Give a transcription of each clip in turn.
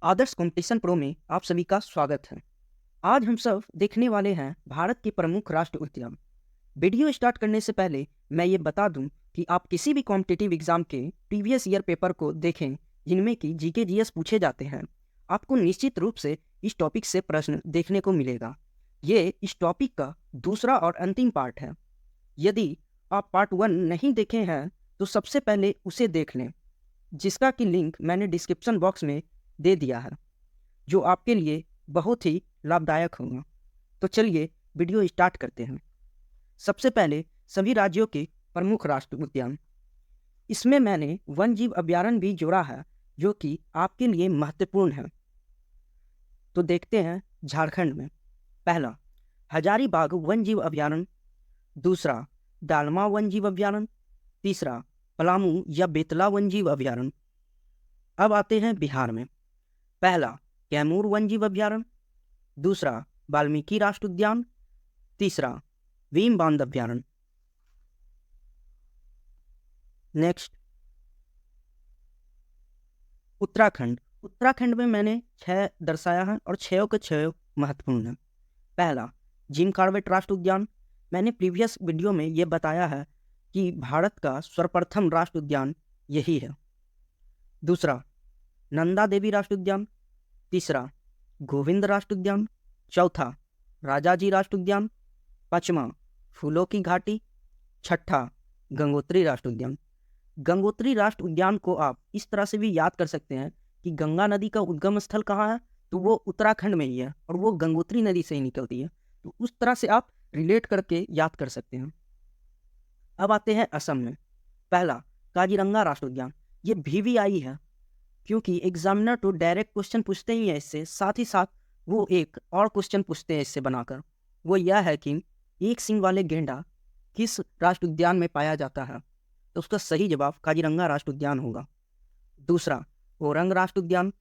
आदर्श competition pro में आप सभी का स्वागत है। आज हम सब देखने वाले हैं भारत के प्रमुख राष्ट्र उद्यान। वीडियो स्टार्ट करने से पहले मैं ये बता दूं कि आप किसी भी कॉम्पिटिटिव एग्जाम के प्रीवियस ईयर पेपर को देखें जिनमें कि जीके जीएस पूछे जाते हैं। आपको निश्चित रूप से इस टॉपिक से प्रश्न देखने को मिलेगा। ये इस टॉपिक का दूसरा और अंतिम पार्ट है। यदि आप पार्ट 1 नहीं देखे हैं तो सबसे पहले उसे देख लें, जिसका कि लिंक मैंने डिस्क्रिप्शन बॉक्स में दे दिया है, जो आपके लिए बहुत ही लाभदायक होगा। तो चलिए वीडियो स्टार्ट करते हैं। सबसे पहले सभी राज्यों के प्रमुख राष्ट्रीय उद्यान। इसमें मैंने वन्यजीव अभयारण्य भी जोड़ा है जो कि आपके लिए महत्वपूर्ण है। तो देखते हैं झारखंड में। पहला, हजारीबाग वन्यजीव अभयारण्य। दूसरा, दालमा वन्यजीव अभयारण्य। तीसरा, पलामू या बेतला वन्यजीव अभयारण्य। अब आते हैं बिहार में। पहला, कैमूर वन्यजीव अभयारण्य। दूसरा, वाल्मीकि राष्ट्र उद्यान। तीसरा, भीम बांध अभयारण्य। नेक्स्ट, उत्तराखंड। उत्तराखंड में मैंने 6 दर्शाया है और 6 के 6 महत्वपूर्ण है। पहला, जिम कॉर्बेट राष्ट्र उद्यान। मैंने प्रीवियस वीडियो में ये बताया है कि भारत का सर्वप्रथम राष्ट्र उद्यान यही है। दूसरा, नंदा देवी राष्ट्र उद्यान। तीसरा, गोविंद राष्ट्र उद्यान। चौथा, राजाजी राष्ट्र उद्यान। पांचवा, फूलों की घाटी। छठा, गंगोत्री राष्ट्र उद्यान। गंगोत्री राष्ट्र उद्यान को आप इस तरह से भी याद कर सकते हैं कि गंगा नदी का उद्गम स्थल कहाँ है, तो वो उत्तराखंड में ही है और वो गंगोत्री नदी से ही निकलती है। तो उस तरह से आप रिलेट करके याद कर सकते हैं। अब आते हैं असम में। पहला, काजीरंगा राष्ट्र उद्यान। ये वीवीआई है क्योंकि एग्जामिनर तो डायरेक्ट क्वेश्चन पूछते ही हैं इससे, साथ ही साथ वो एक और क्वेश्चन पूछते हैं इससे बनाकर। वो यह है कि एक सींग वाले गेंडा किस राष्ट्र उद्यान में पाया जाता है, तो उसका सही जवाब काजीरंगा राष्ट्र उद्यान होगा। दूसरा, ओरंग राष्ट्र उद्यान।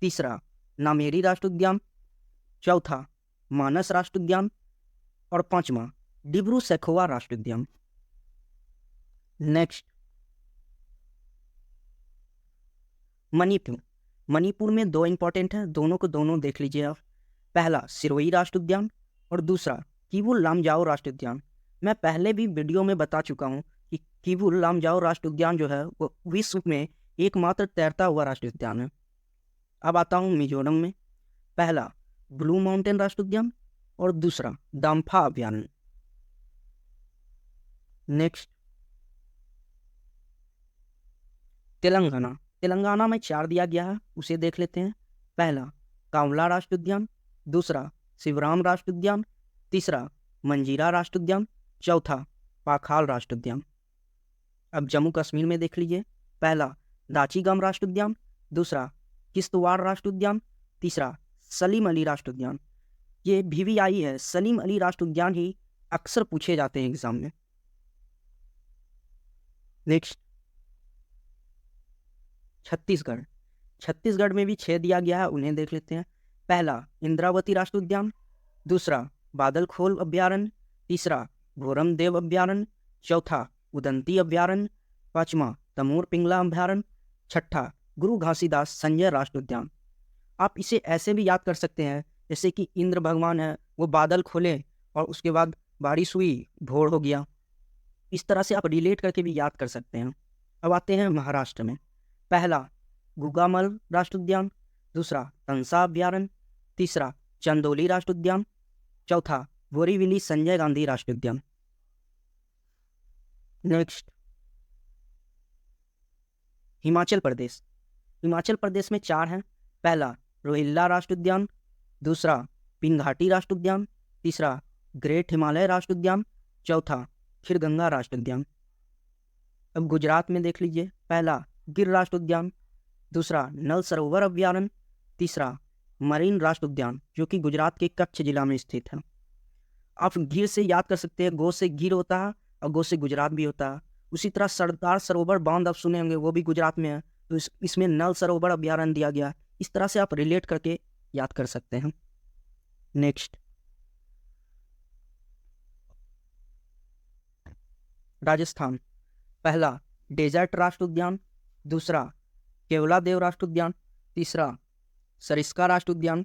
तीसरा, नामेरी राष्ट्र उद्यान। चौथा, मानस राष्ट्र उद्यान। और पांचवा, डिब्रू सैखोवा राष्ट्र उद्यान। नेक्स्ट, मणिपुर। मणिपुर में 2 इंपॉर्टेंट है, दोनों को दोनों देख लीजिए आप। पहला, सिरोही राष्ट्र उद्यान और दूसरा, किवुल लामजाओ राष्ट्र उद्यान। मैं पहले भी वीडियो में बता चुका हूँ कि किवुल लामजाओ राष्ट्र उद्यान जो है वो विश्व में एकमात्र तैरता हुआ राष्ट्र उद्यान है। अब आता हूँ मिजोरम में। पहला, ब्लू माउंटेन राष्ट्र उद्यान और दूसरा, दाम्फा अभयारण्य। नेक्स्ट, तेलंगाना। तेलंगाना में 4 दिया गया है, उसे देख लेते हैं। पहला, कांवला राष्ट्र उद्यान। दूसरा, शिवराम राष्ट्र उद्यान। तीसरा, मंजीरा राष्ट्र उद्यान। चौथा, पाखाल राष्ट्र उद्यान। अब जम्मू कश्मीर में देख लीजिए। पहला, दाचीगम राष्ट्र उद्यान। दूसरा, किश्तवाड़ राष्ट्र उद्यान। तीसरा, सलीम अली राष्ट्र उद्यान। ये वीवीआई है, सलीम अली राष्ट्र उद्यान ही अक्सर पूछे जाते हैं एग्जाम में। नेक्स्ट, छत्तीसगढ़। छत्तीसगढ़ में भी 6 दिया गया है, उन्हें देख लेते हैं। पहला, इंद्रावती राष्ट्र उद्यान। दूसरा, बादलखोल अभयारण्य। तीसरा, भोरमदेव अभयारण्य। चौथा, उदंती अभयारण्य। पांचवा, तमोर पिंगला अभयारण्य। छठा, गुरु घासीदास संजय राष्ट्र उद्यान। आप इसे ऐसे भी याद कर सकते हैं जैसे कि इंद्र भगवान है, वो बादल खोले और उसके बाद बारिश हुई, भोर हो गया। इस तरह से आप रिलेट करके भी याद कर सकते हैं। अब आते हैं महाराष्ट्र में। पहला, गुगामल राष्ट्र उद्यान। दूसरा, तंसा अभयारण्य। तीसरा, चंदोली राष्ट्र उद्यान। चौथा, बोरीवली संजय गांधी राष्ट्र उद्यान। नेक्स्ट, हिमाचल प्रदेश। हिमाचल प्रदेश में 4 हैं। पहला, रोहिल्ला राष्ट्र उद्यान। दूसरा, पिंघाटी राष्ट्र उद्यान। तीसरा, ग्रेट हिमालय राष्ट्र उद्यान। चौथा, खीरगंगा राष्ट्र उद्यान। अब गुजरात में देख लीजिए। पहला, गिर राष्ट्र उद्यान। दूसरा, नल सरोवर अभयारण्य। तीसरा, मरीन राष्ट्र उद्यान जो कि गुजरात के कच्छ जिला में स्थित है। आप गिर से याद कर सकते हैं, गो से गिर होता है और गो से गुजरात भी होता है। उसी तरह सरदार सरोवर बांध आप सुने होंगे, वो भी गुजरात में है, तो इसमें नल सरोवर अभयारण्य दिया गया। इस तरह से आप रिलेट करके याद कर सकते हैं। नेक्स्ट, राजस्थान। पहला, डेजर्ट राष्ट्र उद्यान। दूसरा, केवलादेव राष्ट्र उद्यान। तीसरा, सरिस्का राष्ट्रीय उद्यान,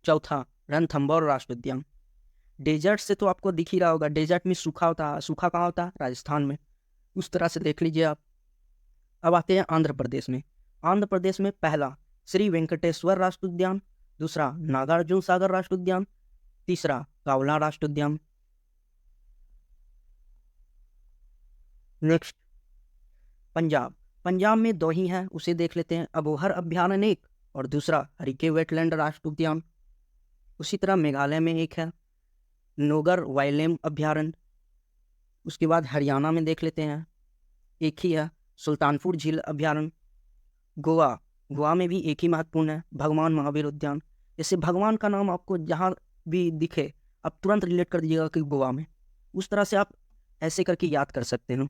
चौथा रणथंभौर राष्ट्रीय उद्यान। डेजर्ट से तो आपको दिख ही रहा होगा, डेजर्ट में सूखा होता है, सूखा कहाँ होता है? राजस्थान में। उस तरह से देख लीजिए आप। अब आते हैं आंध्र प्रदेश में। आंध्र प्रदेश में पहला श्री वेंकटेश्वर राष्ट्रीय उद्यान, दूसरा नागार्जुन सागर राष्ट्रीय उद्यान, तीसरा कावला राष्ट्रीय उद्यान। नेक्स्ट पंजाब। पंजाब में दो ही हैं, उसे देख लेते हैं। अबोहर अभ्यारण्य एक और दूसरा हरिके वेटलैंड राष्ट्रीय उद्यान। उसी तरह मेघालय में एक है नोगर वाइल्ड अभ्यारण्य। उसके बाद हरियाणा में देख लेते हैं, एक ही है सुल्तानपुर झील अभ्यारण्य। गोवा, गोवा में भी एक ही महत्वपूर्ण है भगवान महावीर उद्यान। जैसे भगवान का नाम आपको जहाँ भी दिखे आप तुरंत रिलेट कर दीजिएगा कि गोवा में, उस तरह से आप ऐसे करके याद कर सकते हो।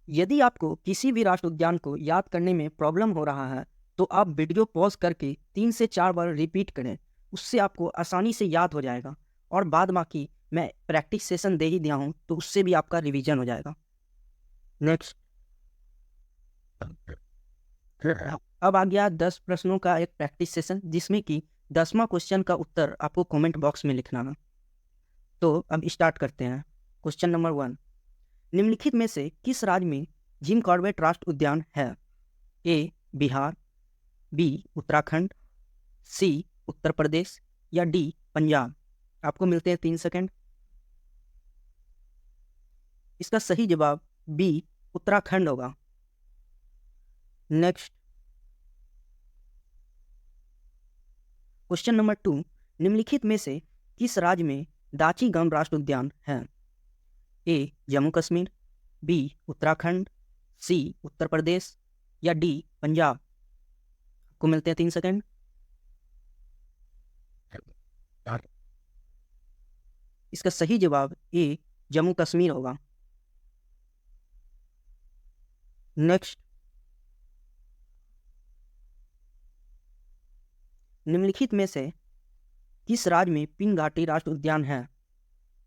यदि आपको किसी भी राष्ट्रीय उद्यान को याद करने में प्रॉब्लम हो रहा है तो आप वीडियो पॉज करके 3 से 4 बार रिपीट करें, उससे आपको आसानी से याद हो जाएगा। और बाद बाकी मैं प्रैक्टिस सेशन दे ही दिया हूँ तो उससे भी आपका रिवीजन हो जाएगा। नेक्स्ट, अब आ गया 10 प्रश्नों का एक प्रैक्टिस सेशन, जिसमें कि 10वां क्वेश्चन का उत्तर आपको कमेंट बॉक्स में लिखना है। तो अब स्टार्ट करते हैं। क्वेश्चन नंबर 1, निम्नलिखित में से किस राज्य में जिम कॉर्बेट राष्ट्रीय उद्यान है? ए बिहार, बी उत्तराखंड, सी उत्तर प्रदेश या डी पंजाब। आपको मिलते हैं 3 सेकंड। इसका सही जवाब बी उत्तराखंड होगा। नेक्स्ट, क्वेश्चन नंबर 2, निम्नलिखित में से किस राज्य में दाची गम राष्ट्रीय उद्यान है? ए जम्मू कश्मीर, बी उत्तराखंड, सी उत्तर प्रदेश या डी पंजाब। आपको मिलते हैं 3 सेकंड। इसका सही जवाब ए जम्मू कश्मीर होगा। नेक्स्ट, निम्नलिखित में से किस राज्य में पिन घाटी राष्ट्रीय उद्यान है?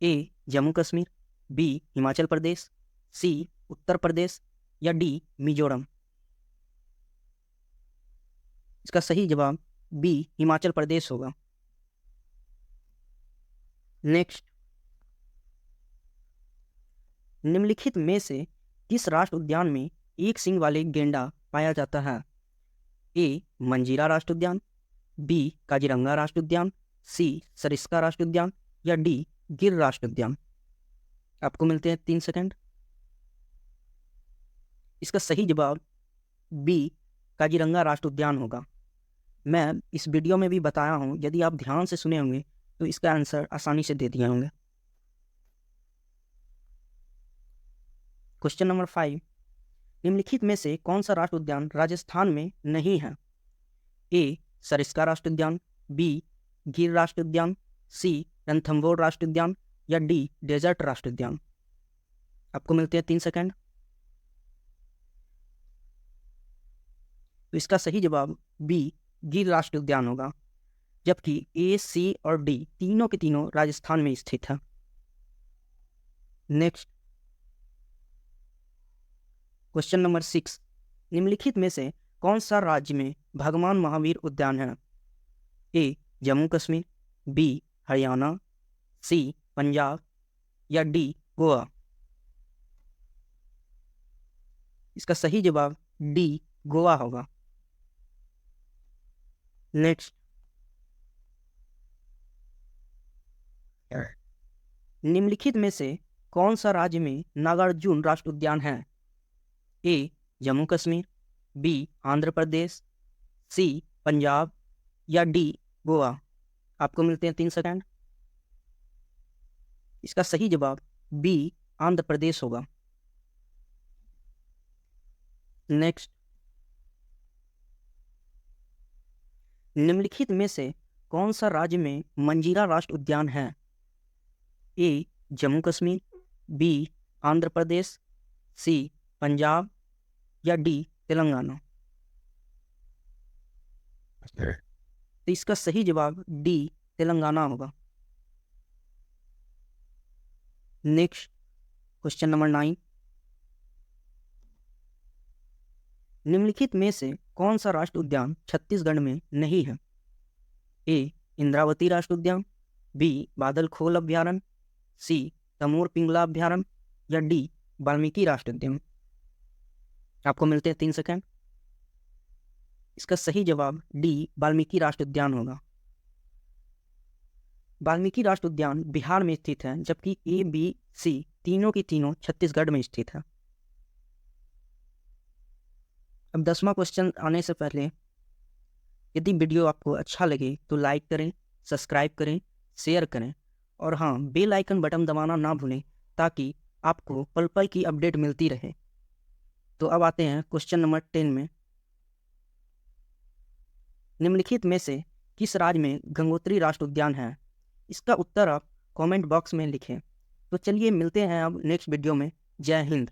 ए जम्मू कश्मीर, बी हिमाचल प्रदेश, सी उत्तर प्रदेश या डी मिजोरम। इसका सही जवाब बी हिमाचल प्रदेश होगा। नेक्स्ट, निम्नलिखित में से किस राष्ट्रीय उद्यान में एक सींग वाले गेंडा पाया जाता है? ए मंजीरा राष्ट्रीय उद्यान, बी काजीरंगा राष्ट्रीय उद्यान, सी सरिस्का राष्ट्रीय उद्यान या डी गिर राष्ट्रीय उद्यान। आपको मिलते हैं 3 सेकंड। इसका सही जवाब बी काजीरंगा राष्ट्रीय उद्यान होगा। मैं इस वीडियो में भी बताया हूँ, यदि आप ध्यान से सुने होंगे तो इसका आंसर आसानी से दे दिए होंगे। क्वेश्चन नंबर 5, निम्नलिखित में से कौन सा राष्ट्रीय उद्यान राजस्थान में नहीं है? ए सरिस्का राष्ट्रीय उद्यान, बी गिर राष्ट्रीय उद्यान, सी रणथंभौर राष्ट्रीय उद्यान या डी डेजर्ट राष्ट्रीय उद्यान। आपको मिलते हैं 3 सेकंड। तो इसका सही जवाब बी गिर राष्ट्रीय उद्यान होगा, जबकि ए, सी और डी तीनों के तीनों राजस्थान में स्थित है। नेक्स्ट, क्वेश्चन नंबर 6, निम्नलिखित में से कौन सा राज्य में भगवान महावीर उद्यान है? ए जम्मू कश्मीर, बी हरियाणा, सी पंजाब या डी गोवा। इसका सही जवाब डी गोवा होगा। नेक्स्ट, निम्नलिखित में से कौन सा राज्य में नागार्जुन राष्ट्रीय उद्यान है? ए जम्मू कश्मीर, बी आंध्र प्रदेश, सी पंजाब या डी गोवा। आपको मिलते हैं 3 सेकंड। इसका सही जवाब बी आंध्र प्रदेश होगा। नेक्स्ट, निम्नलिखित में से कौन सा राज्य में मंजीरा राष्ट्रीय उद्यान है? ए जम्मू कश्मीर, बी आंध्र प्रदेश, सी पंजाब या डी तेलंगाना। तो इसका सही जवाब डी तेलंगाना होगा। नेक्स्ट, क्वेश्चन नंबर 9, निम्नलिखित में से कौन सा राष्ट्रीय उद्यान छत्तीसगढ़ में नहीं है? ए इंद्रावती राष्ट्रीय उद्यान, बी बादल खोल अभ्यारण्य, सी तमोर पिंगला अभ्यारण्य या डी वाल्मीकि राष्ट्रीय उद्यान। आपको मिलते हैं 3 सेकंड। इसका सही जवाब डी वाल्मीकि राष्ट्रीय उद्यान होगा। वाल्मीकि राष्ट्रीय उद्यान बिहार में स्थित है, जबकि ए बी सी तीनों की तीनों छत्तीसगढ़ में स्थित है। अब 10वां क्वेश्चन आने से पहले यदि वीडियो आपको अच्छा लगे तो लाइक करें, सब्सक्राइब करें, शेयर करें और हाँ, बेल आइकन बटन दबाना ना भूलें ताकि आपको पल पल की अपडेट मिलती रहे। तो अब आते हैं क्वेश्चन नंबर 10 में। निम्नलिखित में से किस राज्य में गंगोत्री राष्ट्रीय उद्यान है? इसका उत्तर आप कमेंट बॉक्स में लिखें। तो चलिए मिलते हैं अब नेक्स्ट वीडियो में। जय हिंद।